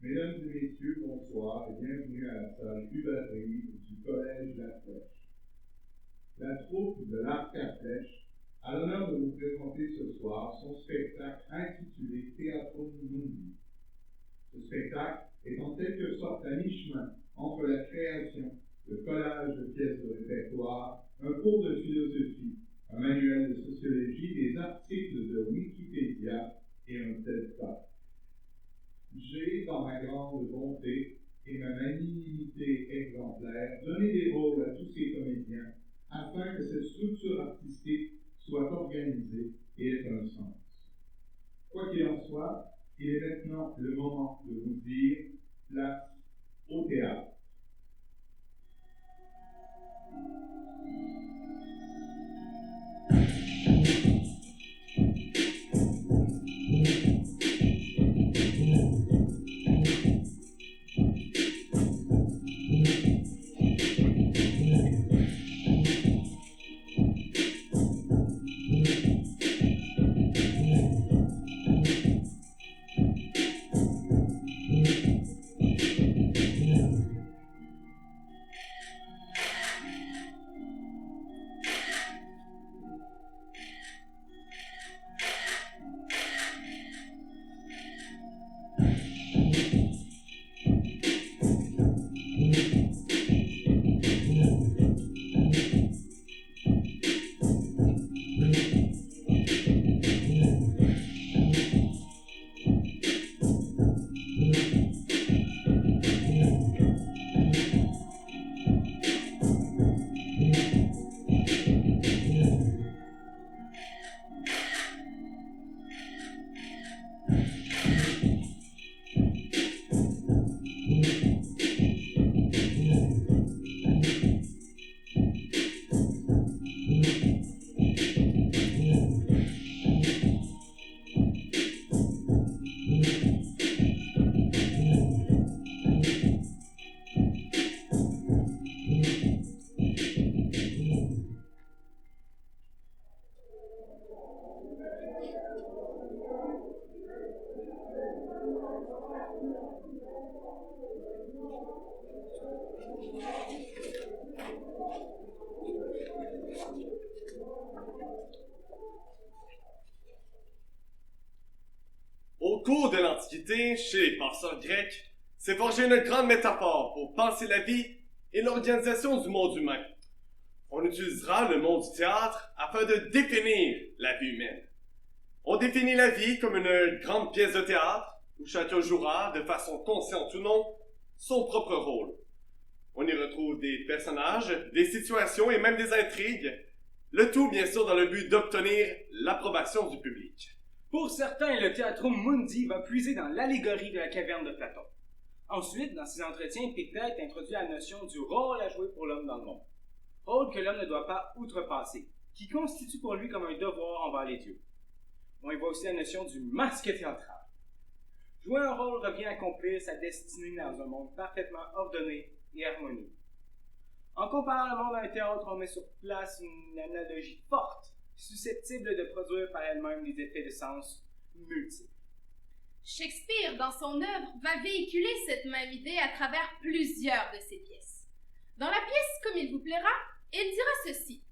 Mesdames et messieurs, bonsoir et bienvenue à la salle Hubert-Reeve du Collège La Flèche. La troupe de l'Arc à Flèche a l'honneur de vous présenter ce soir son spectacle intitulé Theatrum Mundi. Ce spectacle est en quelque sorte à mi-chemin entre la création, le collage de pièces de répertoire, un cours de philosophie, un manuel de sociologie, des articles de Wikipédia et un TED Talk. J'ai, dans ma grande bonté et ma magnanimité exemplaire, donné des rôles à tous ces comédiens afin que cette structure artistique soit organisée et ait un sens. Quoi qu'il en soit, il est maintenant le moment de vous dire place au théâtre. Au cours de l'Antiquité, chez les penseurs grecs, s'est forgée une grande métaphore pour penser la vie et l'organisation du monde humain. On utilisera le mot du théâtre afin de définir la vie humaine. On définit la vie comme une grande pièce de théâtre où chacun jouera, de façon consciente ou non, son propre rôle. On y retrouve des personnages, des situations et même des intrigues, le tout bien sûr dans le but d'obtenir l'approbation du public. Pour certains, le Theatrum Mundi va puiser dans l'allégorie de la caverne de Platon. Ensuite, dans ses entretiens, Épictète introduit la notion du rôle à jouer pour l'homme dans le monde. Rôle que l'homme ne doit pas outrepasser, qui constitue pour lui comme un devoir envers les dieux. On y voit aussi la notion du masque théâtral. Jouer un rôle revient à accomplir sa destinée dans un monde parfaitement ordonné et harmonieux. En comparant le monde à un théâtre, on met sur place une analogie forte, susceptible de produire par elle-même des effets de sens multiples. Shakespeare, dans son œuvre, va véhiculer cette même idée à travers plusieurs de ses pièces. Dans la pièce Comme il vous plaira, il dira ceci.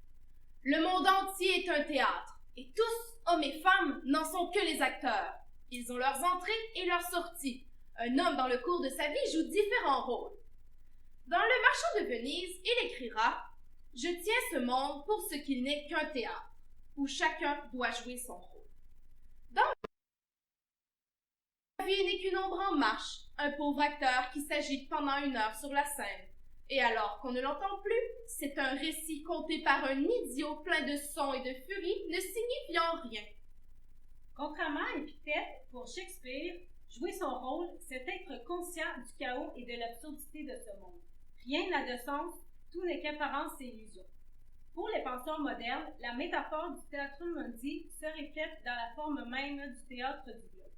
Le monde entier est un théâtre, et tous, hommes et femmes, n'en sont que les acteurs. Ils ont leurs entrées et leurs sorties. Un homme dans le cours de sa vie joue différents rôles. Dans Le Marchand de Venise, il écrira « Je tiens ce monde pour ce qu'il n'est qu'un théâtre, où chacun doit jouer son rôle. » Dans La vie n'est qu'une ombre en marche, un pauvre acteur qui s'agite pendant 1 heure sur la scène. Et alors qu'on ne l'entend plus, c'est un récit conté par un idiot plein de son et de furie, ne signifiant rien. Contrairement à Épictète, pour Shakespeare, jouer son rôle, c'est être conscient du chaos et de l'absurdité de ce monde. Rien n'a de sens, tout n'est qu'apparence et illusion. Pour les penseurs modernes, la métaphore du Theatrum Mundi se reflète dans la forme même du théâtre du globe.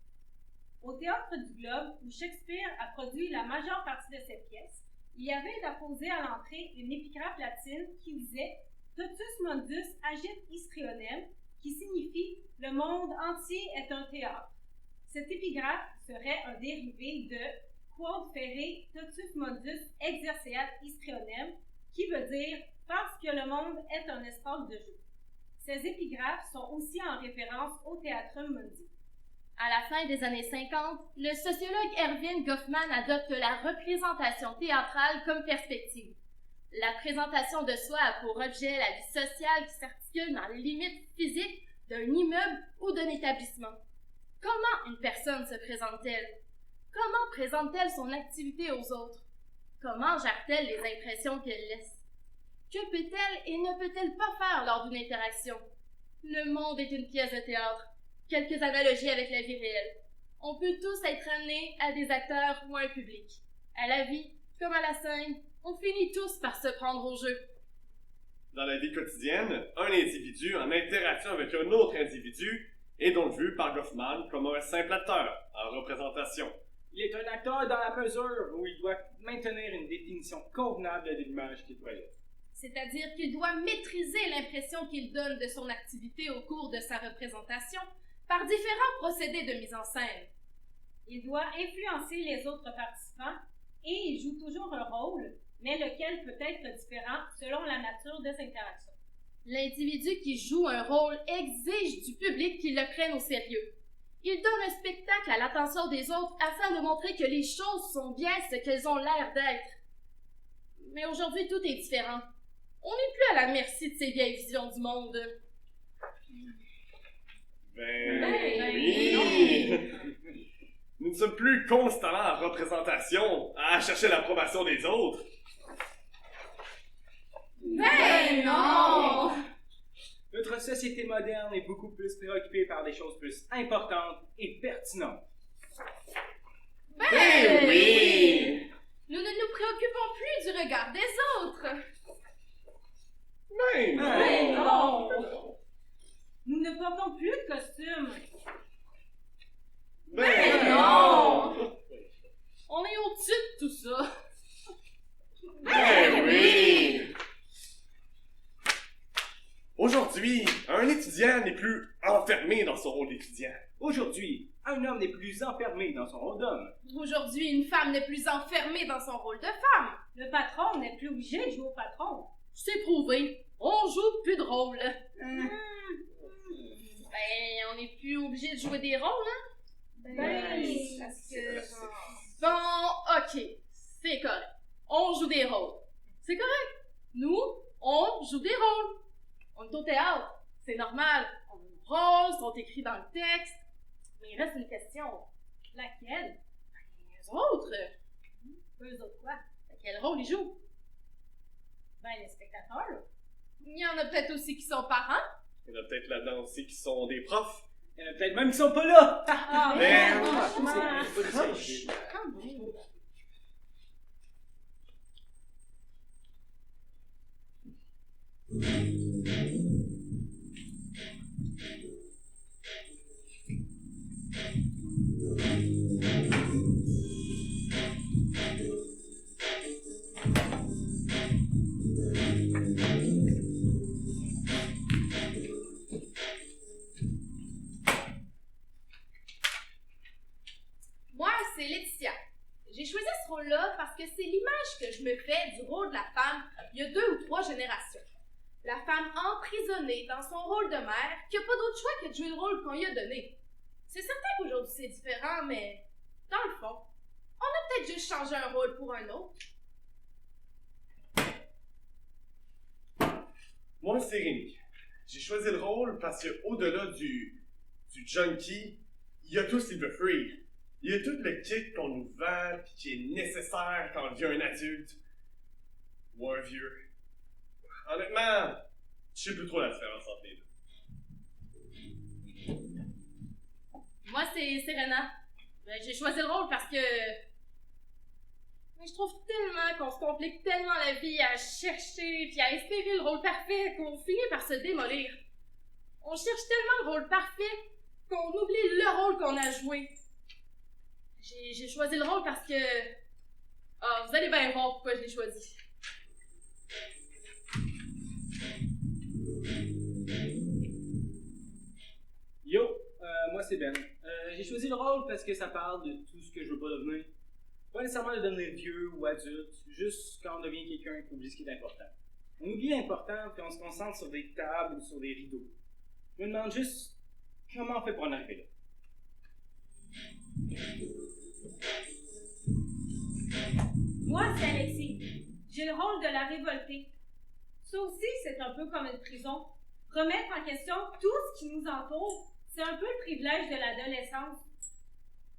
Au théâtre du globe, où Shakespeare a produit la majeure partie de ses pièces, il y avait apposé à l'entrée une épigraphe latine qui disait « Totus mundus agit histrionem », qui signifie « Le monde entier est un théâtre ». Cette épigraphe serait un dérivé de quod fere totus mundus exerceat histrionem, qui veut dire parce que le monde est un espace de jeu. Ces épigraphes sont aussi en référence au Theatrum Mundi. À la fin des années 50, le sociologue Erving Goffman adopte la représentation théâtrale comme perspective. La présentation de soi a pour objet la vie sociale qui s'articule dans les limites physiques d'un immeuble ou d'un établissement. Comment une personne se présente-t-elle? Comment présente-t-elle son activité aux autres? Comment gère-t-elle les impressions qu'elle laisse? Que peut-elle et ne peut-elle pas faire lors d'une interaction? Le monde est une pièce de théâtre. Quelques analogies avec la vie réelle. On peut tous être amenés à des acteurs ou à un public. À la vie, comme à la scène, on finit tous par se prendre au jeu. Dans la vie quotidienne, un individu en interaction avec un autre individu est donc vu par Goffman comme un simple acteur en représentation. Il est un acteur dans la mesure où il doit maintenir une définition convenable de l'image qu'il projette. C'est-à-dire qu'il doit maîtriser l'impression qu'il donne de son activité au cours de sa représentation par différents procédés de mise en scène. Il doit influencer les autres participants et il joue toujours un rôle, mais lequel peut être différent selon la nature des interactions. L'individu qui joue un rôle exige du public qu'il le prenne au sérieux. Il donne un spectacle à l'attention des autres afin de montrer que les choses sont bien ce qu'elles ont l'air d'être. Mais aujourd'hui, tout est différent. On n'est plus à la merci de ces vieilles visions du monde. Oui! Nous ne sommes plus constamment en représentation, à chercher l'approbation des autres. Ben non! Notre société moderne est beaucoup plus préoccupée par des choses plus importantes et pertinentes. Ben oui! Nous ne nous préoccupons plus du regard des autres. Ben Ben non! Nous ne portons plus de costume. Ben non! On est au-dessus de tout ça. Ben oui! Aujourd'hui, un étudiant n'est plus enfermé dans son rôle d'étudiant. Aujourd'hui, un homme n'est plus enfermé dans son rôle d'homme. Aujourd'hui, une femme n'est plus enfermée dans son rôle de femme. Le patron n'est plus obligé de jouer au patron. C'est prouvé. On joue plus de rôle. Ben, on n'est plus obligé de jouer des rôles, hein? Ben, parce que... Bon, ok. C'est correct. On joue des rôles. C'est correct. Nous, on joue des rôles. On est au théâtre. C'est normal. On a nos rôles, sont écrits dans le texte. Mais il reste une question. Laquelle? Les autres, Eux autres quoi? quel rôle ils jouent? Ben, les spectateurs. Il y en a peut-être aussi qui sont parents. Il y en a peut-être là-dedans aussi qui sont des profs. Il y en a peut-être même qui sont pas là! Ah, Ben, franchement. Moi, c'est Laetitia. J'ai choisi ce rôle-là parce que c'est l'image que je me fais du rôle de la femme il y a 2 ou 3 générations. La femme emprisonnée dans son rôle de mère qui n'a pas d'autre choix que de jouer le rôle qu'on lui a donné. C'est certain qu'aujourd'hui c'est différent, mais dans le fond, on a peut-être juste changé un rôle pour un autre. Moi, c'est Rémi. J'ai choisi le rôle parce que au-delà du junkie, il y a tout Silver Free. Il y a tout le kit qu'on nous vend et qui est nécessaire quand on devient un adulte ou un vieux. Honnêtement, je sais plus trop la différence entre les deux. Moi, c'est Serena. J'ai choisi le rôle parce que... Mais je trouve tellement qu'on se complique tellement la vie à chercher puis à espérer le rôle parfait qu'on finit par se démolir. On cherche tellement le rôle parfait qu'on oublie le rôle qu'on a joué. J'ai choisi le rôle parce que... Ah, vous allez bien voir pourquoi je l'ai choisi. Yo, moi c'est Ben. J'ai choisi le rôle parce que ça parle de tout ce que je veux pas devenir. Pas nécessairement de devenir vieux ou adulte, juste quand on devient quelqu'un qu'on oublie ce qui est important. On oublie l'important puis on se concentre sur des tables ou sur des rideaux. Je me demande juste comment on fait pour en arriver là. Moi, c'est Alexis. J'ai le rôle de la révoltée. Ça aussi, c'est un peu comme une prison. Remettre en question tout ce qui nous entoure, c'est un peu le privilège de l'adolescence.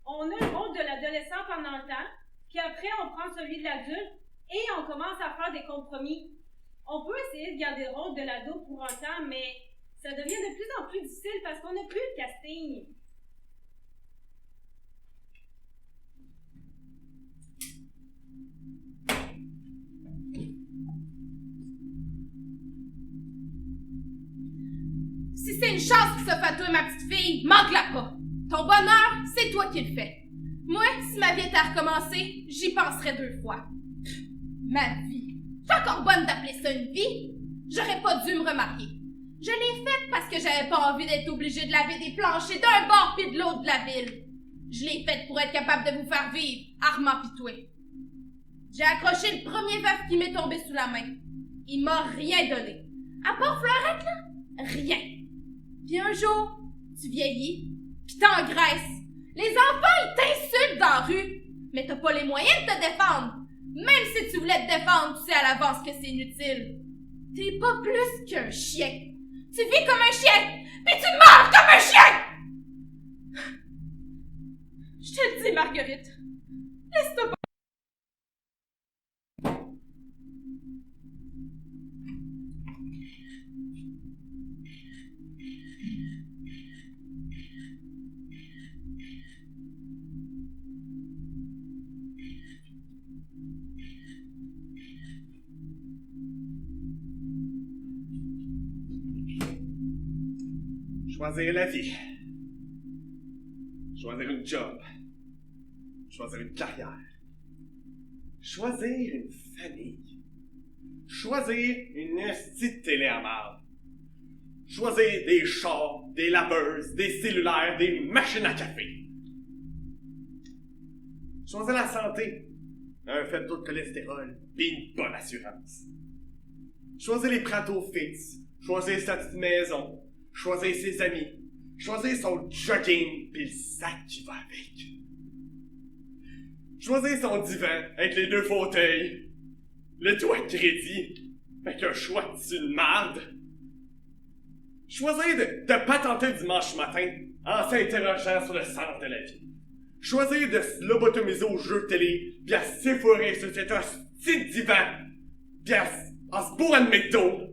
On a le rôle de l'adolescent pendant le temps, puis après, on prend celui de l'adulte et on commence à faire des compromis. On peut essayer de garder le rôle de l'ado pour un temps, mais ça devient de plus en plus difficile parce qu'on n'a plus le casting. Si c'est une chance qui s'offre à toi, ma petite fille, manque-la pas. Ton bonheur, c'est toi qui le fais. Moi, si ma vie était à recommencer, j'y penserais 2 fois. Ma vie. T'es encore bonne d'appeler ça une vie? J'aurais pas dû me remarier. Je l'ai faite parce que j'avais pas envie d'être obligée de laver des planchers d'un bord pis de l'autre de la ville. Je l'ai faite pour être capable de vous faire vivre, Armand pis toi. J'ai accroché le premier veuf qui m'est tombé sous la main. Il m'a rien donné. À part Fleurette, là, rien. Puis un jour, tu vieillis, pis t'engraisses. Les enfants, ils t'insultent dans la rue, mais t'as pas les moyens de te défendre. Même si tu voulais te défendre, tu sais à l'avance que c'est inutile. T'es pas plus qu'un chien. Tu vis comme un chien, pis tu meurs comme un chien! Je te le dis, Marguerite. Laisse-toi pas. Choisir la vie. Choisir une job. Choisir une carrière. Choisir une famille. Choisir une hostie de télé à marde. Choisir des chars, des laveuses, des cellulaires, des machines à café. Choisir la santé. Un faible taux de cholestérol et une bonne assurance. Choisir les pratos fixes. Choisir sa petite maison. Choisir ses amis, choisir son jogging pis le sac qui va avec. Choisir son divan avec les 2 fauteuils, le toit de crédit avec un choix de marde. Choisir de patenter le dimanche matin en s'interrogeant sur le sens de la vie. Choisir de se lobotomiser aux jeux de télé pis à s'effoirer sur cet hostie de divan pis en se bourrant de McDo.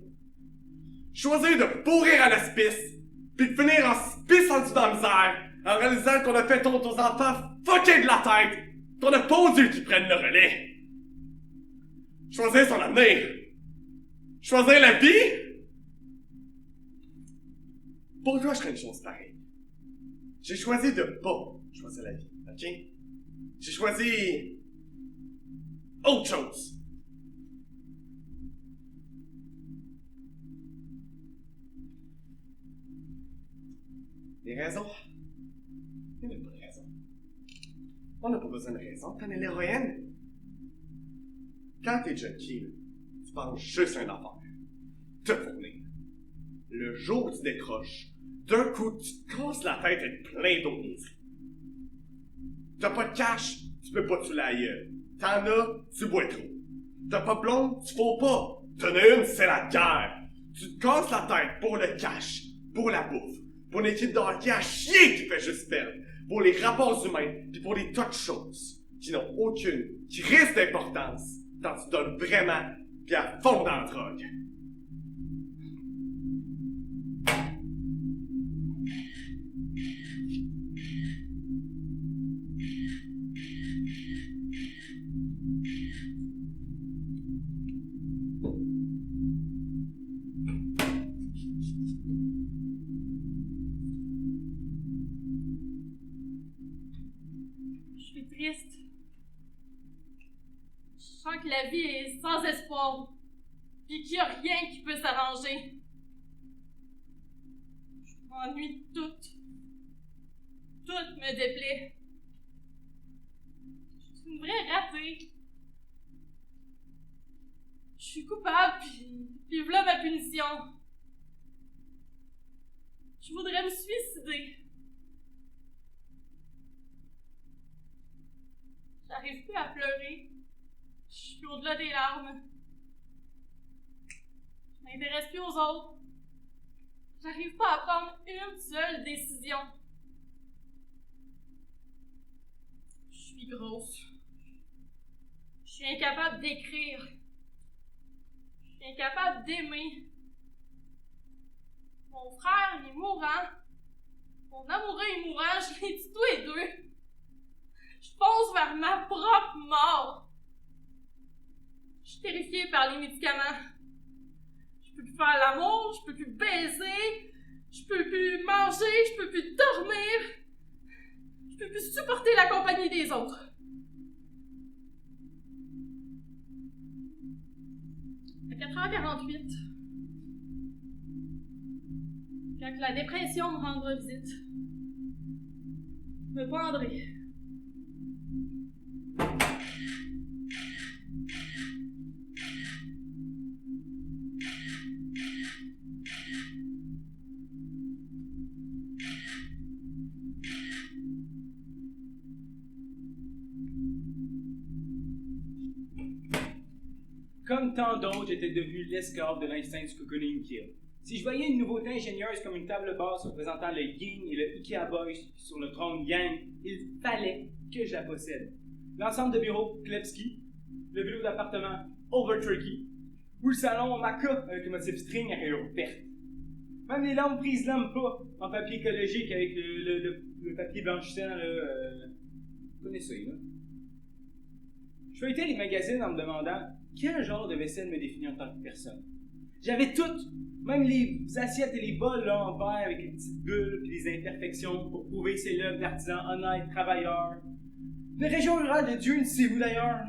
Choisir de pourrir à l'hospice, puis de finir en se pissant dans la misère, en réalisant qu'on a fait honte aux enfants fuckés de la tête, qu'on a pas Dieu qui prennent le relais. Choisir son avenir. Choisir la vie. Pour toi, je ferais une chose pareille. J'ai choisi de pas choisir la vie, ok? J'ai choisi autre chose. Des raisons? Il n'y a pas de raison. On n'a pas besoin de raison. T'en es l'héroïne. Quand t'es junkie, tu penses juste à une affaire. Te fournir. Le jour où tu décroches, d'un coup, tu te casses la tête avec plein d'autres niaiseries. T'as pas de cash, tu peux pas te la gueule. T'en as, tu bois trop. T'as pas de blonde, tu faut pas. T'en as une, c'est la guerre. Tu te casses la tête pour le cash, pour la bouffe. Pour une équipe de hockey à chier qui fait juste perdre, pour les rapports humains, puis pour des tas de choses qui n'ont aucune crise d'importance quand tu donnes vraiment puis à fond dans la drogue. Triste. Je sens que la vie est sans espoir, puis qu'il n'y a rien qui peut s'arranger. Je m'ennuie de tout. Tout me déplaît. Je suis une vraie raté. Je suis coupable, puis voilà ma punition. Je voudrais me suicider. J'arrive plus à pleurer. Je suis au-delà des larmes. Je m'intéresse plus aux autres. J'arrive pas à prendre une seule décision. Je suis grosse. Je suis incapable d'écrire. Je suis incapable d'aimer. Mon frère, il est mourant. Mon amoureux est mourant. Je les tue tous les deux. Je fonce vers ma propre mort. Je suis terrifiée par les médicaments. Je peux plus faire l'amour, je peux plus baiser, je peux plus manger, je peux plus dormir. Je peux plus supporter la compagnie des autres. À 4h48, quand la dépression me rendra visite, je me pendrai. Comme tant d'autres, j'étais devenu l'esclave de l'instinct du cocooning kill. Si je voyais une nouveauté ingénieuse comme une table basse représentant le yin et le Ikea Boys sur le trône yang, il fallait que je la possède. L'ensemble de bureaux Klebski, le vélo d'appartement Overturkey, ou le salon Maca avec le motif string à rayures vertes. Même les lampes prises lampes pas en papier écologique avec le papier blanchissant, vous connaissez ça, là. Je feuilletais les magazines en me demandant quel genre de vaisselle me définit en tant que personne. J'avais tout, même les assiettes et les bols là, en verre avec les petites bulles et les imperfections pour prouver que c'est l'œuvre d'artisans honnêtes, travailleurs. Une région rurale de Dieu, c'est où d'ailleurs?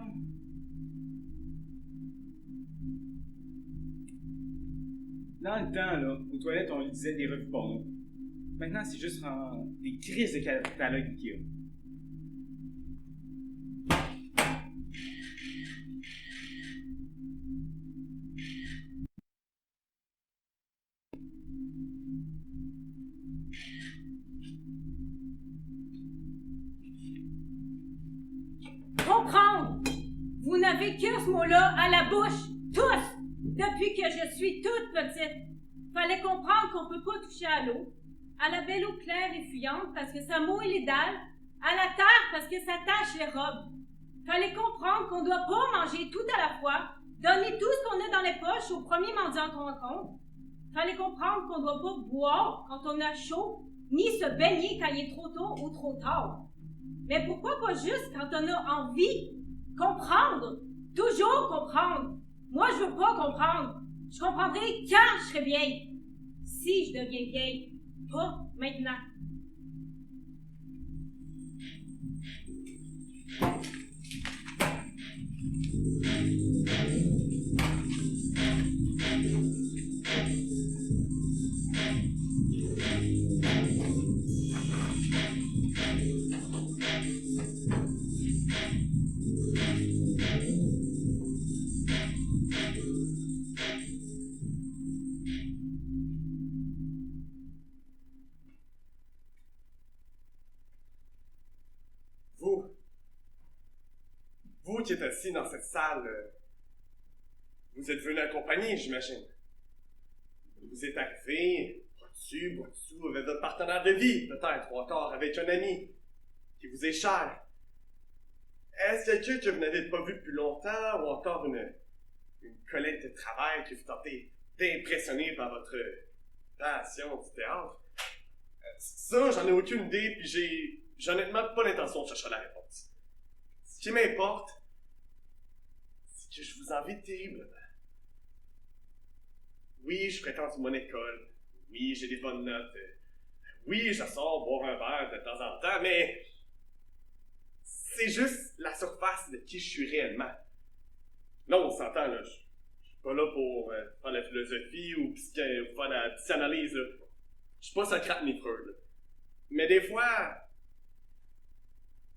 Dans le temps, là, aux toilettes, on lisait des revues porno. Maintenant, c'est juste des crises de catalogue Ikea. Comprendre! Vous n'avez que ce mot-là à la bouche, tous! Depuis que je suis toute petite. Fallait comprendre qu'on peut pas toucher à l'eau, à la belle eau claire et fuyante parce que ça mouille les dalles, à la terre parce que ça tache les robes. Fallait comprendre qu'on doit pas manger tout à la fois, donner tout ce qu'on a dans les poches au premier mendiant qu'on rencontre. Fallait comprendre qu'on doit pas boire quand on a chaud, ni se baigner quand il est trop tôt ou trop tard. Mais pourquoi pas juste quand on a envie? Comprendre! Toujours comprendre! Moi, je veux pas comprendre. Je comprendrai quand je serai vieille. Si je deviens vieille. Pas maintenant. Vous qui êtes assis dans cette salle, vous êtes venu accompagner, j'imagine. Vous êtes arrivé, bras dessous, avec votre partenaire de vie, peut-être, ou encore avec un ami qui vous est cher. Est-ce quelqu'un que vous n'avez pas vu depuis longtemps, ou encore une collègue de travail que vous tentez d'impressionner par votre passion du théâtre? Ça, j'en ai aucune idée, puis j'ai honnêtement pas l'intention de chercher la réponse. Ce qui m'importe, c'est que je vous envie terriblement. Oui, je fréquente une bonne école. Oui, j'ai des bonnes notes. Oui, je sors boire un verre de temps en temps, mais c'est juste la surface de qui je suis réellement. Non, on s'entend, là. Je suis pas là pour faire la philosophie ou faire la psychanalyse, là. Je suis pas Socrate ni Freud, là. Mais des fois,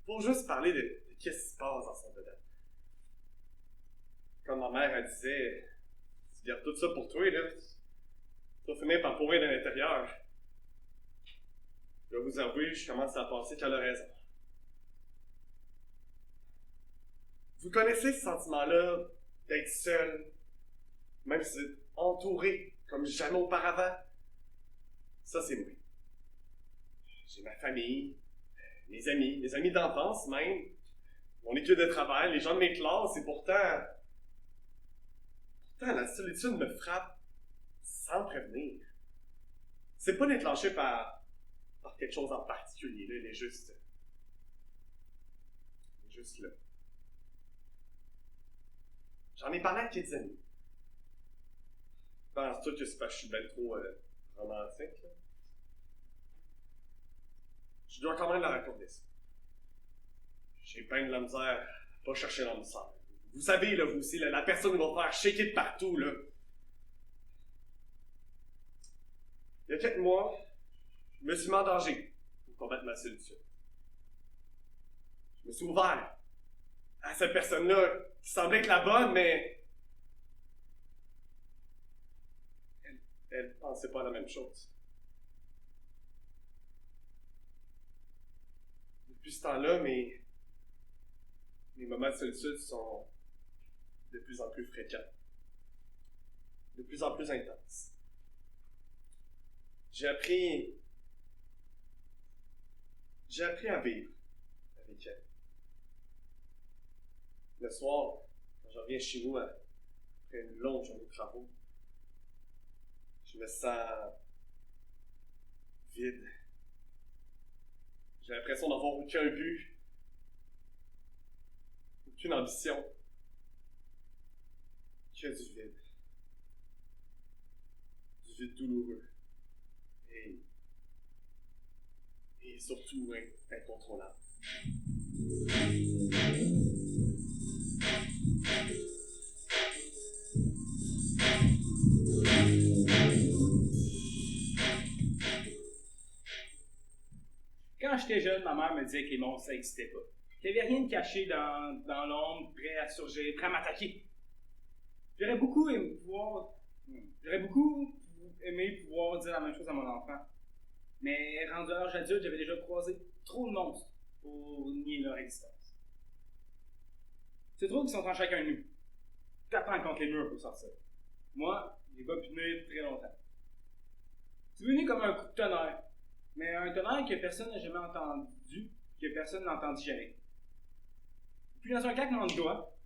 faut juste parler de qu'est-ce qui se passe dans son dedans. Comme ma mère, elle disait, tu gardes tout ça pour toi, là. Tu vas finir par pourrir de l'intérieur. Je dois vous avouer, je commence à penser qu'elle a raison. Vous connaissez ce sentiment-là d'être seul, même si vous êtes entouré comme jamais auparavant? Ça, c'est moi. J'ai ma famille, mes amis d'enfance même, mon équipe de travail, les gens de mes classes, et pourtant, la solitude me frappe sans prévenir. C'est pas déclenché par quelque chose en particulier, là, elle est juste là. J'en ai parlé à quelques amis. Penses-tu que c'est parce que je suis bien trop romantique, là? Je dois quand même la raconter ça. J'ai bien de la misère à pas chercher l'homme sale. Vous savez, là, vous aussi, là, la personne va faire shaker de partout, là. Il y a quelques mois, je me suis mis en danger pour combattre ma solitude. Je me suis ouvert à cette personne-là qui semblait être la bonne, mais elle pensait pas à la même chose. Depuis ce temps-là, mes moments de solitude sont de plus en plus fréquents, de plus en plus intenses. J'ai appris à vivre avec elle. Le soir, quand je reviens chez nous après une longue journée de travaux, je me sens vide. J'ai l'impression d'avoir aucun but, aucune ambition, que du vide. Du vide douloureux. Et surtout incontrôlable. Quand j'étais jeune, ma mère me disait que les monstres, ça n'existait pas. Qu'il n'y avait rien de caché dans l'ombre, prêt à surgir, prêt à m'attaquer. J'aurais beaucoup aimé pouvoir dire la même chose à mon enfant. Mais rendu à l'âge adulte, j'avais déjà croisé trop de monstres pour nier leur existence. C'est trop qu'ils sont en chacun de nous, tapant contre les murs pour sortir. Moi, j'ai pas pu tenir très longtemps. C'est venu comme un coup de tonnerre, mais un tonnerre que personne n'a jamais entendu, que personne n'a entendu jamais. Puis dans un claquement de doigts,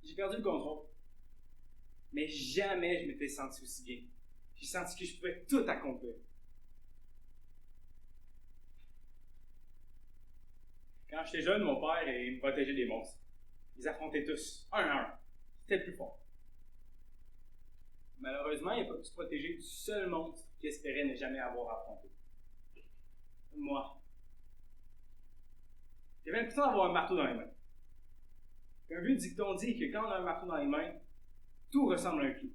j'ai perdu le contrôle. Mais jamais je m'étais senti aussi bien. J'ai senti que je pouvais tout accomplir. Quand j'étais jeune, mon père il me protégeait des monstres. Ils affrontaient tous, un à un. C'était le plus fort. Malheureusement, il n'a pas pu se protéger du seul monstre qu'il espérait ne jamais avoir affronté. Moi. J'avais l'impression d'avoir un marteau dans les mains. Un vieux dicton dit que quand on a un marteau dans les mains, tout ressemble à un clou.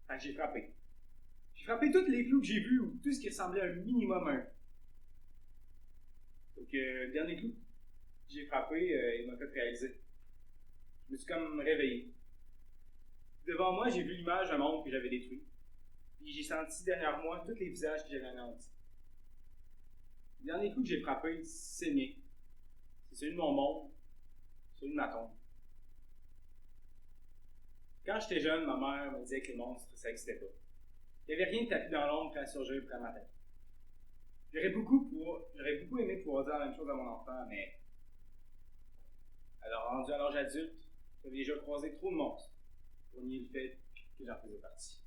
Fait que j'ai frappé. J'ai frappé tous les clous que j'ai vus, ou tout ce qui ressemblait un minimum à un. Donc, le dernier clou, j'ai frappé, il m'a fait réaliser. Je me suis comme réveillé. Devant moi, j'ai vu l'image d'un monde que j'avais détruit. Puis j'ai senti derrière moi tous les visages que j'avais anéantis. Le dernier coup que j'ai frappé, c'est mien. C'est celui de mon monde, celui de ma tombe. Quand j'étais jeune, ma mère me disait que les monstres, ça n'existait pas. Il n'y avait rien de tapis dans l'ombre prêt à surgir près à ma tête. J'aurais beaucoup aimé pouvoir dire la même chose à mon enfant, mais... Alors, rendu à l'âge adulte, j'avais déjà croisé trop de monstres pour nier le fait que j'en faisais partie.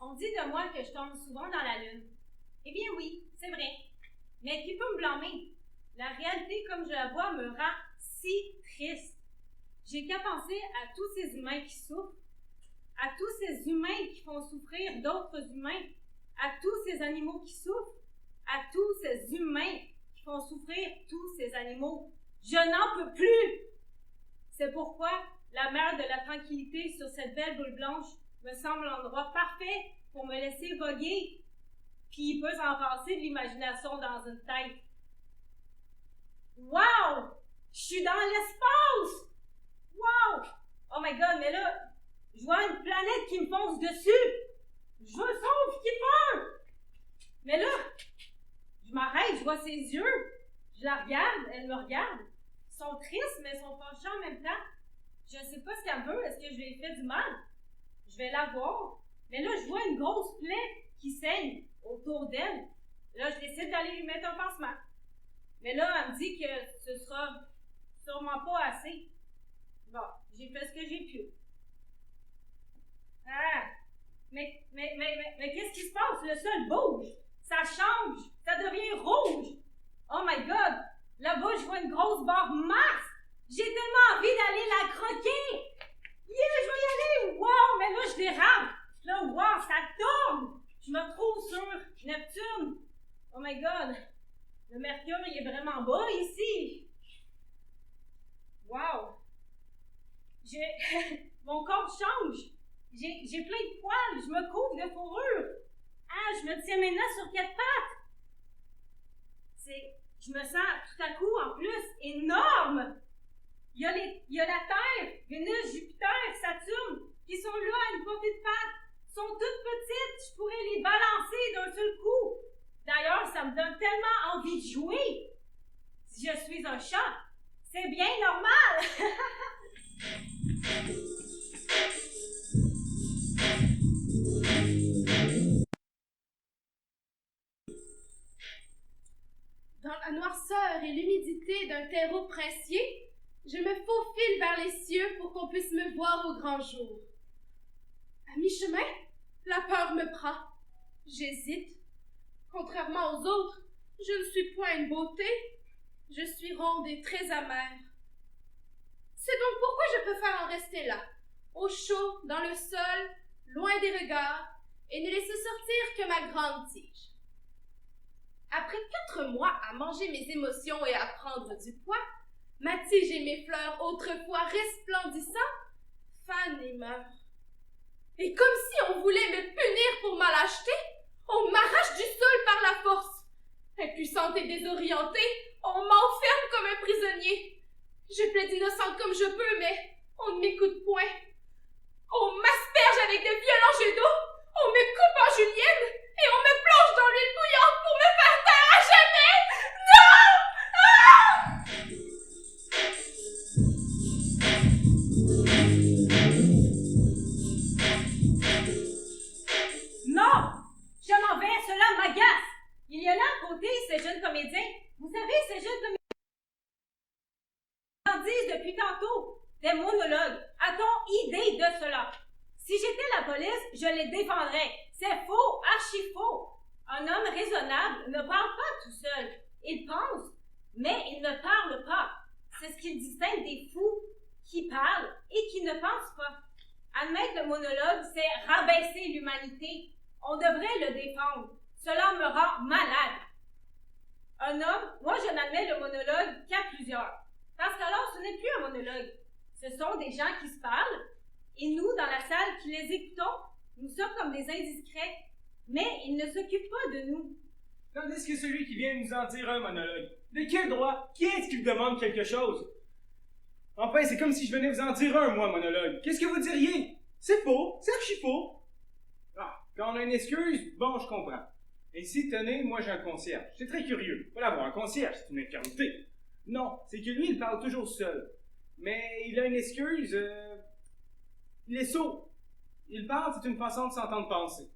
On dit de moi que je tombe souvent dans la lune. Eh bien oui, c'est vrai. Mais qui peut me blâmer? La réalité comme je la vois me rend si triste. J'ai qu'à penser à tous ces humains qui souffrent, à tous ces humains qui font souffrir d'autres humains, à tous ces animaux qui souffrent, à tous ces humains qui font souffrir tous ces animaux. Je n'en peux plus! C'est pourquoi la mer de la tranquillité sur cette belle boule blanche me semble l'endroit parfait pour me laisser voguer puis il peut s'en passer de l'imagination dans une tête. Wow! Je suis dans l'espace! Wow! Oh my god, mais là, je vois une planète qui me fonce dessus! Je veux sauve qui meurt! Mais là, je m'arrête, je vois ses yeux, je la regarde, elle me regarde. Ils sont tristes, mais ils sont fâchés en même temps. Je ne sais pas ce qu'elle veut, est-ce que je lui ai fait du mal? Je vais la voir. Mais là, je vois une grosse plaie qui saigne autour d'elle. Là, je décide d'aller lui mettre un pansement. Mais là, elle me dit que ce sera sûrement pas assez. Bon, j'ai fait ce que j'ai pu. Ah! Mais qu'est-ce qui se passe? Le sol bouge. Ça change. Ça devient rouge. Oh my god! Là-bas, je vois une grosse barre Mars. J'ai tellement envie d'aller la croquer. Yeah, je vais y aller. Wow, mais là, je dérape. Là, wow, ça tourne. Je me retrouve sur Neptune. Oh my god. Le mercure, il est vraiment bas ici. Wow. Mon corps change. J'ai plein de poils. Je me couvre de fourrure. Ah, je me tiens maintenant sur 4 pattes. Je me sens tout à coup, en plus, énorme. Il y a la Terre, Vénus, Jupiter, Saturne, qui sont là à une portée de pattes. Ils sont toutes petites. Je pourrais les balancer d'un seul coup. D'ailleurs, ça me donne tellement envie de jouer. Si je suis un chat, c'est bien normal. Dans la noirceur et l'humidité d'un terreau princier, je me faufile vers les cieux pour qu'on puisse me voir au grand jour. À mi-chemin, la peur me prend. J'hésite. Contrairement aux autres, je ne suis point une beauté. Je suis ronde et très amère. C'est donc pourquoi je préfère en rester là, au chaud, dans le sol, loin des regards, et ne laisser sortir que ma grande tige. Après 4 mois à manger mes émotions et à prendre du poids, ma tige et mes fleurs autrefois resplendissants fanent et meurent. Et comme si on voulait me punir pour ma lâcheté, on m'arrache du sol par la force. Impuissante et désorientée, on m'enferme comme un prisonnier. Je plaide innocente comme je peux, mais on ne m'écoute point. On m'asperge avec de violents jets d'eau, on me coupe en julienne, et on me plonge dans l'huile bouillante pour me faire taire à jamais! Non! Non! Je m'en vais, cela m'agace! Il y a là à côté ces jeunes comédiens. Vous savez, ces jeunes comédiens disent depuis tantôt des monologues. A-t-on idée de cela? Si j'étais la police, je les défendrais. C'est faux, archi faux. Un homme raisonnable ne parle pas tout seul. Il pense, mais il ne parle pas. C'est ce qui distingue des fous qui parlent et qui ne pensent pas. Admettre le monologue, c'est rabaisser l'humanité. On devrait le défendre. Cela me rend malade. Un homme, moi je n'admets le monologue qu'à plusieurs. Parce qu'alors ce n'est plus un monologue. Ce sont des gens qui se parlent, et nous, dans la salle qui les écoutons, nous sommes comme des indiscrets. Mais ils ne s'occupent pas de nous. Tandis que celui qui vient nous en dire un monologue, de quel droit? Qui est-ce qui me demande quelque chose? Enfin, c'est comme si je venais vous en dire un, moi, monologue. Qu'est-ce que vous diriez? C'est faux, c'est archi faux. Ah, quand on a une excuse, bon, je comprends. Ici, tenez, moi j'ai un concierge. C'est très curieux. Voilà, avoir un concierge, c'est une infirmité. Non, c'est que lui, il parle toujours seul. Mais il a une excuse, il est sourd. Il parle, c'est une façon de s'entendre penser.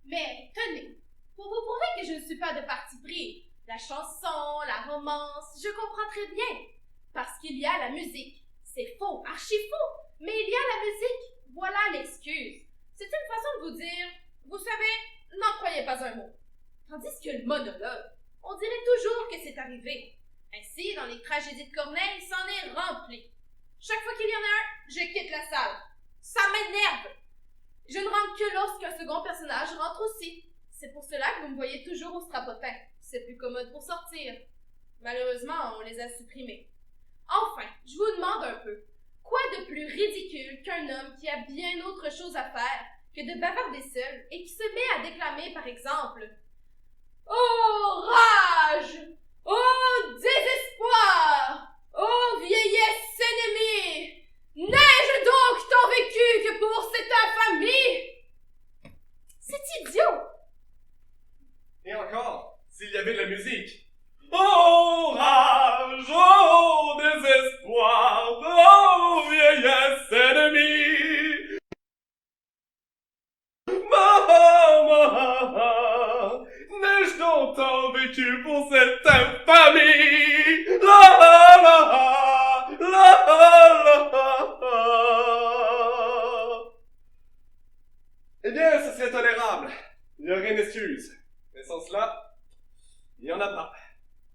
Mais tenez, pour vous prouver que je ne suis pas de parti pris, la chanson, la romance, je comprends très bien. Parce qu'il y a la musique. C'est faux, archi faux, mais il y a la musique. Voilà l'excuse. C'est une façon de vous dire, vous savez, n'en croyez pas un mot. Tandis que le monologue, on dirait toujours que c'est arrivé. Ainsi, dans les tragédies de Corneille, c'en est rempli. Chaque fois qu'il y en a un, je quitte la salle. Ça m'énerve. Je ne rentre que lorsqu'un second personnage rentre aussi. C'est pour cela que vous me voyez toujours au strapotin. C'est plus commode pour sortir. Malheureusement, on les a supprimés. Enfin, je vous demande un peu, quoi de plus ridicule qu'un homme qui a bien autre chose à faire que de bavarder seul et qui se met à déclamer, par exemple, ô rage! Ô désespoir! Ô vieillesse ennemie! N'ai-je donc tant vécu que pour cette infamie? C'est idiot! Et encore, s'il y avait de la musique. Oh rage, oh désespoir, oh vieillesse ennemie. Maman, n'ai-je donc tant vécu pour cette infamie? La la la, la la. Eh bien, ce serait tolérable. Il n'y a rien d'excuse. Mais sans cela, il n'y en a pas.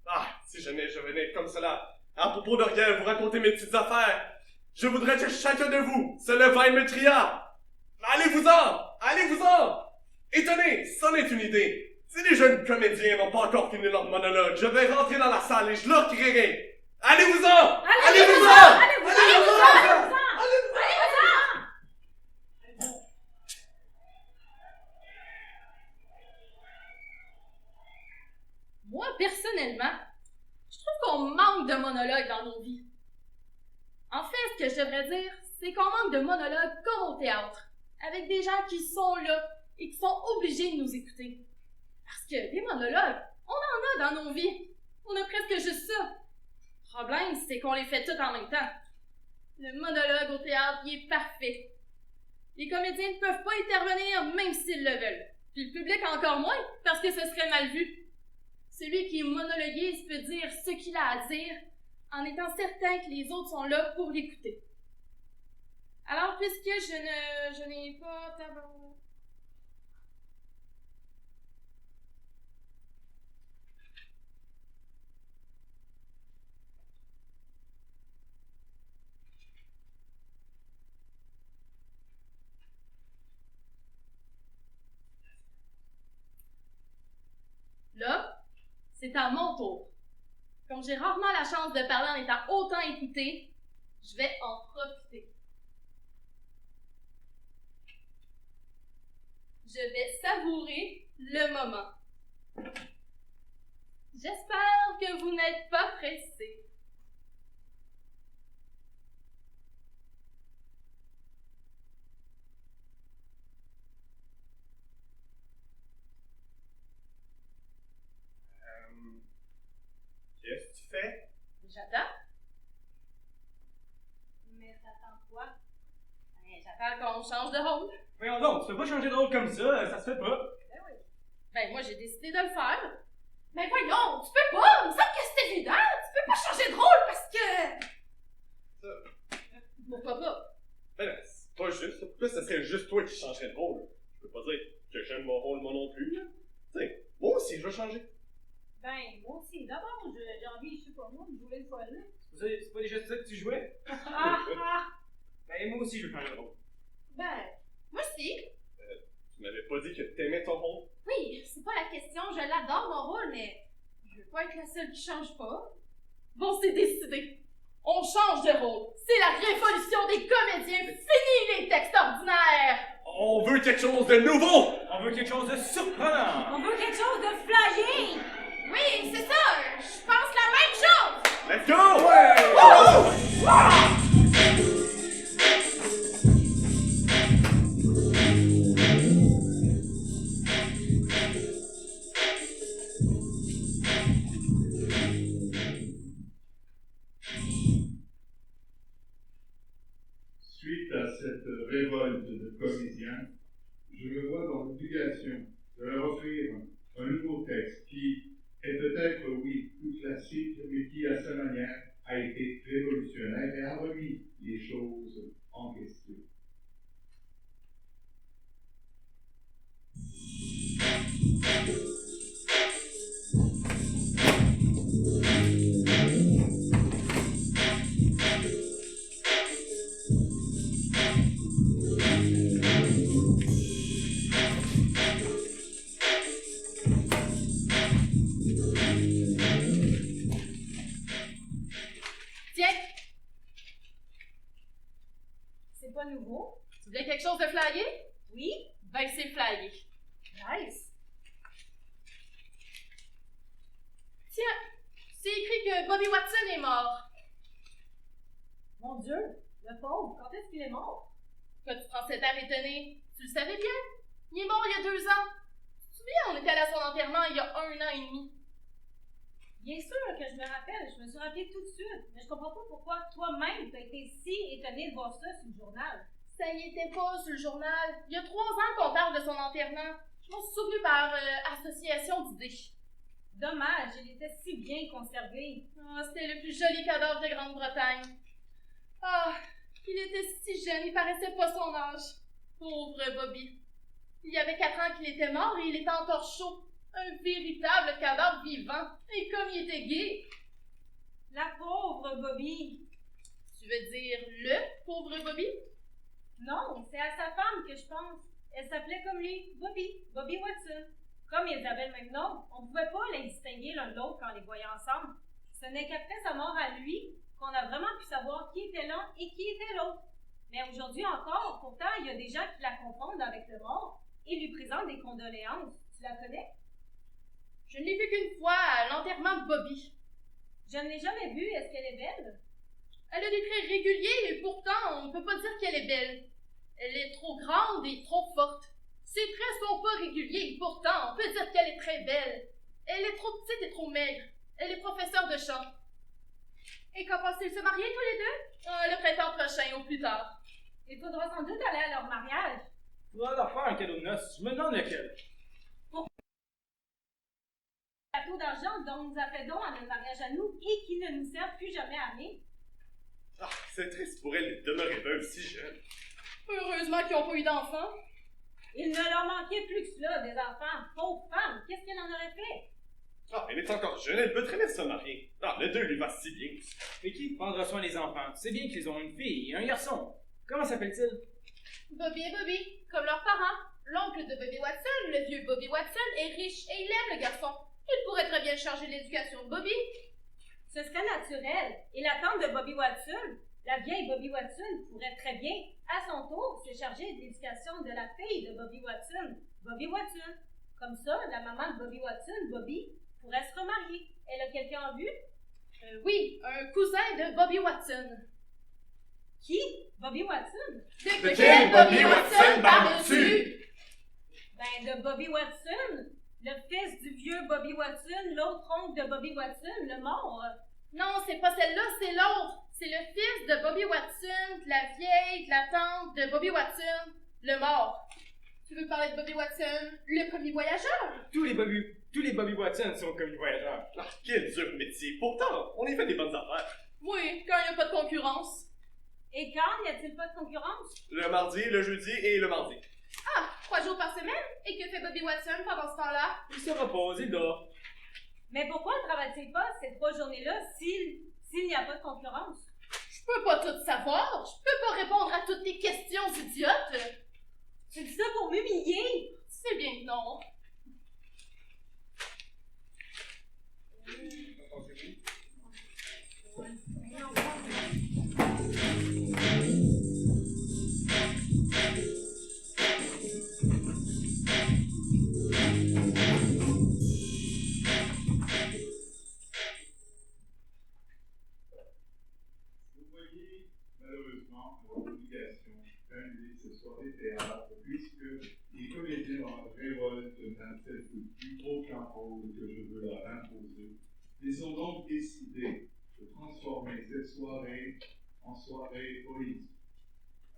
Ah, si jamais je venais comme cela, à propos de rien, vous raconter mes petites affaires, je voudrais que chacun de vous se levât et me criât. Allez-vous-en! Allez-vous-en! Et tenez, c'en est une idée. Si les jeunes comédiens n'ont pas encore fini leur monologue, je vais rentrer dans la salle et je leur crierai. Allez-vous-en! Allez-vous-en! Allez-vous-en! Moi, personnellement, je trouve qu'on manque de monologues dans nos vies. En fait, ce que je devrais dire, c'est qu'on manque de monologues comme au théâtre, avec des gens qui sont là et qui sont obligés de nous écouter. Parce que des monologues, on en a dans nos vies. On a presque juste ça. Le problème, c'est qu'on les fait tous en même temps. Le monologue au théâtre, il est parfait. Les comédiens ne peuvent pas intervenir même s'ils le veulent. Puis le public encore moins, parce que ce serait mal vu. Celui qui monologuise peut dire ce qu'il a à dire en étant certain que les autres sont là pour l'écouter. Alors, puisque je n'ai pas Là, c'est à mon tour. Comme j'ai rarement la chance de parler en étant autant écoutée, je vais en profiter. Je vais savourer le moment. J'espère que vous n'êtes pas pressés. Qu'est-ce que tu fais? J'attends. Mais t'attends quoi? J'attends qu'on change de rôle. Voyons donc, tu peux pas changer de rôle comme ça se fait pas. Ben, moi, j'ai décidé de le faire. Mais voyons, tu peux pas! Il me semble que c'est évident! Tu peux pas changer de rôle parce que... Pourquoi pas? Ben, c'est pas juste. Pourquoi ça serait juste toi qui changerais de rôle? Je peux pas dire que j'aime mon rôle moi non plus, là. Tu sais, moi aussi, je vais changer. Ben, moi aussi. D'abord, j'ai envie, je sais pas moi, de jouer le folle. C'est pas déjà ça que tu jouais? Ah! Ben, moi aussi, je veux changer de rôle. Ben, moi aussi. Tu m'avais pas dit que t'aimais ton rôle? Oui, c'est pas la question, je l'adore mon rôle, mais je veux pas être la seule qui change pas. Bon, c'est décidé. On change de rôle. C'est la révolution des comédiens. Fini les textes ordinaires. On veut quelque chose de nouveau! On veut quelque chose de surprenant! On veut quelque chose de flyé! Oui, c'est ça, je pense la même chose! Let's go! Suite à cette révolte de comédiens, je me vois dans l'obligation de leur offrir un nouveau texte qui est peut-être, oui, plus classique, mais qui, à sa manière, a été révolutionnaire et a remis les choses en question. Tiens, C'est pas nouveau. tu voulais quelque chose de flyé? Oui? Ben, c'est flyé. Nice. Tiens, c'est écrit que Bobby Watson est mort. Mon Dieu, le pauvre, quand est-ce qu'il est mort? Pourquoi tu prends cet air étonné? Tu le savais bien? Il est mort il y a 2 ans. Tu te souviens, on était allé à son enterrement il y a 1 an et demi. Bien sûr que je me rappelle, je me suis rappelé tout de suite, mais je comprends pas pourquoi toi-même t'as été si étonné de voir ça sur le journal. Ça y était pas sur le journal. Il y a 3 ans qu'on parle de son enterrement. Je m'en suis souvenu par association d'idées. Dommage, il était si bien conservé. Ah, c'était le plus joli cadavre de Grande-Bretagne. Ah, il était si jeune, il paraissait pas son âge. Pauvre Bobby. Il y avait 4 ans qu'il était mort et il était encore chaud. Un véritable cadavre vivant. Et comme il était gai. La pauvre Bobby. Tu veux dire le pauvre Bobby? Non, c'est à sa femme que je pense. Elle s'appelait comme lui, Bobby, Bobby Watson. Comme ils avaient le même nom, on ne pouvait pas les distinguer l'un de l'autre quand on les voyait ensemble. Ce n'est qu'après sa mort à lui qu'on a vraiment pu savoir qui était l'un et qui était l'autre. Mais aujourd'hui encore, pourtant, il y a des gens qui la confondent avec le mort et lui présentent des condoléances. Tu la connais? Je ne l'ai vue qu'une fois à l'enterrement de Bobby. Je ne l'ai jamais vue. Est-ce qu'elle est belle? Elle a des traits réguliers et pourtant on ne peut pas dire qu'elle est belle. Elle est trop grande et trop forte. Ses traits sont pas réguliers et pourtant on peut dire qu'elle est très belle. Elle est trop petite et trop maigre. Elle est professeure de chant. Et quand pensent-ils se marier tous les deux? Le printemps prochain, au plus tard. Il faudra sans doute aller à leur mariage. Faudra leur faire un cadeau de noces. Je me demande lequel. Plateau d'argent dont on nous a fait don à notre mariage à nous et qui ne nous sert plus jamais à rien. Ah, c'est triste pour elle de demeurer veuve si jeune. Heureusement qu'ils n'ont pas eu d'enfants. Il ne leur manquait plus que cela, des enfants. Pauvre femme, qu'est-ce qu'elle en aurait fait? Ah, elle est encore jeune, elle peut très bien se marier. Ah, le 2 lui va si bien. Et qui prendra soin des enfants? Tu sais bien qu'ils ont une fille et un garçon. Comment s'appelle-t-il? Bobby et Bobby, comme leurs parents. L'oncle de Bobby Watson, le vieux Bobby Watson, est riche et il aime le garçon. Il pourrait très bien charger l'éducation de Bobby. Ce serait naturel. Et la tante de Bobby Watson, la vieille Bobby Watson, pourrait très bien, à son tour, se charger de l'éducation de la fille de Bobby Watson, Bobby Watson. Comme ça, la maman de Bobby Watson, Bobby, pourrait se remarier. Elle a quelqu'un en vue? Oui, un cousin de Bobby Watson. Qui? Bobby Watson? De quel Bobby Watson parles-tu? Ben, de Bobby Watson, le fils du vieux Bobby Watson, l'autre oncle de Bobby Watson, le mort. Non, c'est pas celle-là, c'est l'autre. C'est le fils de Bobby Watson, de la vieille, de la tante de Bobby Watson, le mort. Tu veux parler de Bobby Watson, le commis voyageur? Tous les Bobby Watson sont comme voyageurs. Ah, quel dur métier. Pourtant, on y fait des bonnes affaires. Oui, quand il n'y a pas de concurrence. Et quand n'y a-t-il pas de concurrence? Le mardi, le jeudi et le mardi. Ah, 3 jours par semaine? Et que fait Bobby Watson pendant ce temps-là? Il se repose, il dort. Mais pourquoi ne travaille-t-il pas ces 3 journées-là s'il n'y a pas de concurrence? Je peux pas tout savoir. Je peux pas répondre à toutes les questions idiotes. Tu dis ça pour m'humilier? C'est bien que non. Vous voyez, malheureusement, notre obligation d'annuler ce soir des théâtres, puisque les comédiens en révolte n'acceptent plus aucun rôle que je veux leur imposer. Ils ont donc décidé de transformer cette soirée en soirée politique.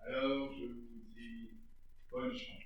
Alors, je vous dis bonne chance.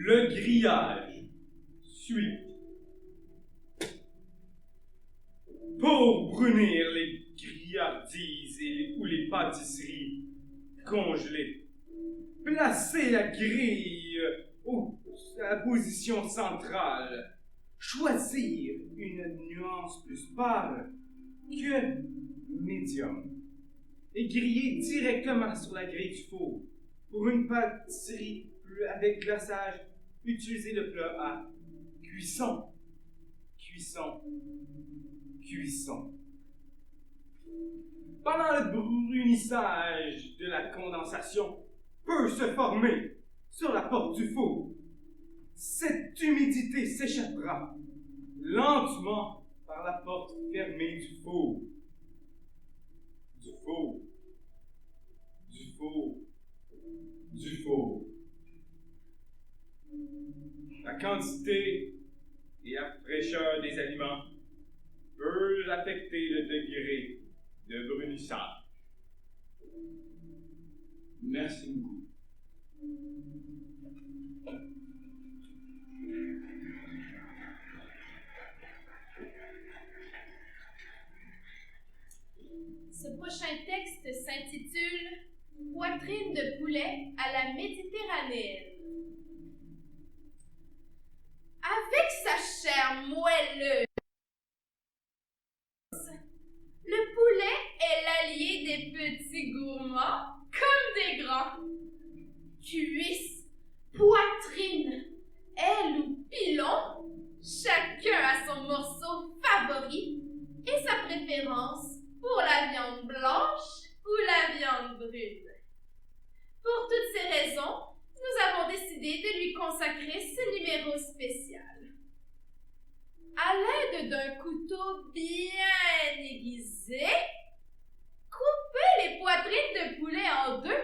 Le grillage. Suite. Pour brunir les grillardises ou les pâtisseries, congeler. Placez la grille à la position centrale. Choisir une nuance plus pâle que médium. Et griller directement sur la grille du four. Pour une pâtisserie avec glaçage, utilisez le plat à cuisson. Cuisson. Cuisson. Pendant le brunissage de la condensation peut se former sur la porte du four. Cette humidité s'échappera lentement par la porte fermée du four. Du four. Du four. Du four. La quantité et la fraîcheur des aliments peuvent affecter le degré de brunissage. Merci beaucoup. Ce prochain texte s'intitule Poitrine de poulet à la méditerranéenne. Avec sa chair moelleuse, le poulet est l'allié des petits gourmands comme des grands. Cuisses, poitrine, ailes ou pilons, chacun a son morceau favori et sa préférence pour la viande blanche ou la viande brune. Pour toutes ces raisons, nous avons décidé de lui consacrer ce numéro spécial. À l'aide d'un couteau bien aiguisé, coupez les poitrines de poulet en deux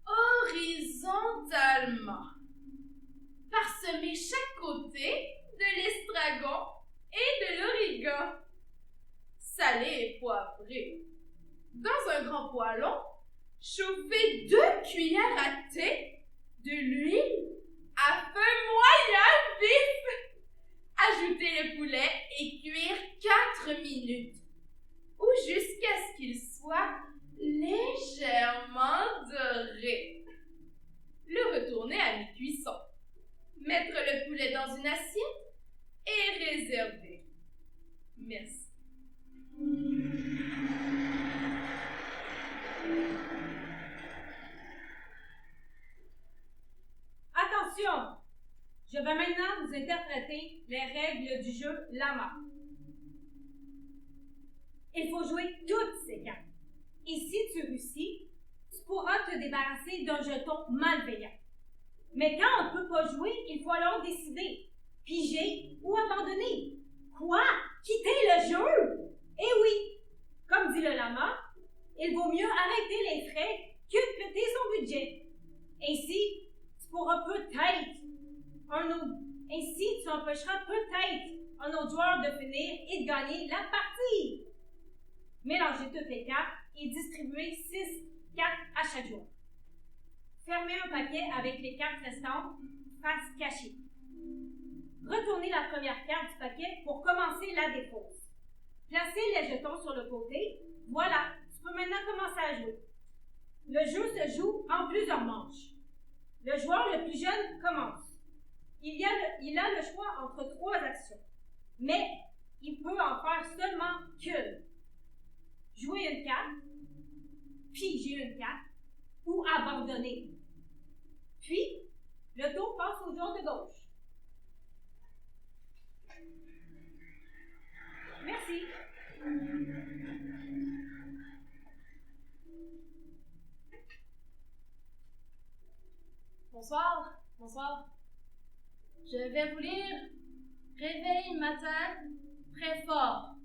horizontalement. Parsemez chaque côté de l'estragon et de l'origan. Salé et poivré. Dans un grand poêlon, chauffez 2 cuillères à thé de l'huile à feu moyen vif. Ajoutez le poulet et cuire 4 minutes ou jusqu'à ce qu'il soit légèrement doré. Le retourner à mi-cuisson. Mettre le poulet dans une assiette et réserver. Merci. Attention! Je vais maintenant vous interpréter les règles du jeu Lama. Il faut jouer toutes ces cartes. Et si tu réussis, tu pourras te débarrasser d'un jeton malveillant. Mais quand on ne peut pas jouer, il faut alors décider, piger ou abandonner. Quoi? Quitter le jeu? Eh oui! Comme dit le lama, il vaut mieux arrêter les frais que de péter son budget. Ainsi, tu pourras Ainsi, tu empêcheras peut-être un autre joueur de finir et de gagner la partie. Mélangez toutes les cartes et distribuez 6 cartes à chaque joueur. Fermez un paquet avec les cartes restantes face cachée. Retournez la première carte du paquet pour commencer la défausse. Placez les jetons sur le côté. Voilà, tu peux maintenant commencer à jouer. Le jeu se joue en plusieurs manches. Le joueur le plus jeune commence. Il a le choix entre 3 actions, mais il peut en faire seulement qu'une. Jouer une carte, piger une carte ou abandonner. Puis, le tour passe au joueur de gauche. Merci. Bonsoir. Bonsoir. Je vais vous lire Réveil matin très fort.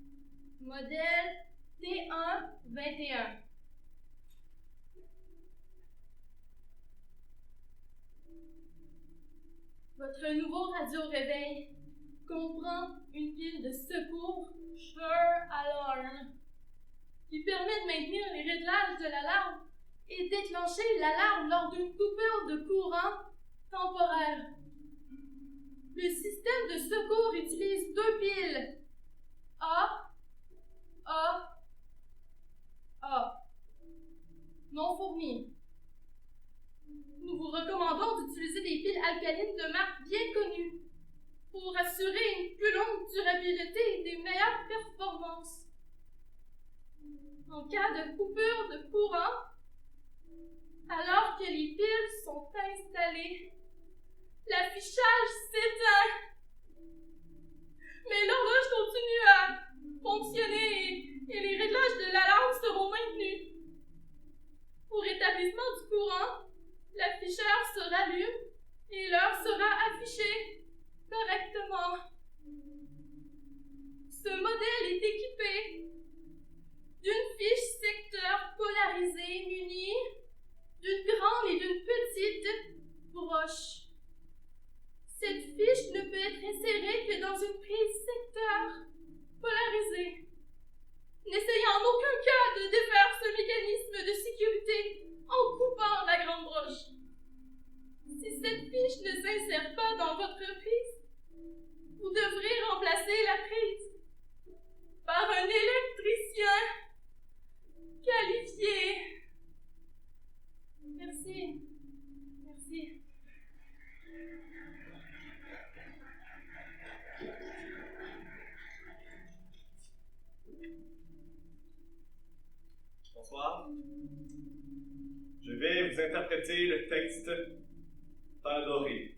Modèle T1-21. Votre nouveau radio-réveil comprend une pile de secours Sure Alarm qui permet de maintenir les réglages de l'alarme et déclencher l'alarme lors d'une coupure de courant temporaire. Le système de secours utilise 2 piles A, A, A, non fournies. alcalines de marque bien connue pour assurer une plus longue durabilité et des meilleures performances. En cas de coupure de courant, alors que les piles sont installées, l'affichage s'éteint. Mais l'horloge continue à fonctionner et les réglages de l'alarme seront maintenus. Au rétablissement du courant, l'afficheur se rallume et l'heure sera affichée correctement. Ce modèle est équipé d'une fiche secteur polarisée munie d'une grande et d'une petite broche. Cette fiche ne peut être insérée que dans une prise secteur polarisée. N'essayez en aucun cas de défaire ce mécanisme de sécurité en coupant la grande broche. Si cette fiche ne s'insère pas dans votre prise, vous devrez remplacer la prise par un électricien qualifié. Merci. Merci. Bonsoir. Je vais vous interpréter le texte Pandoré.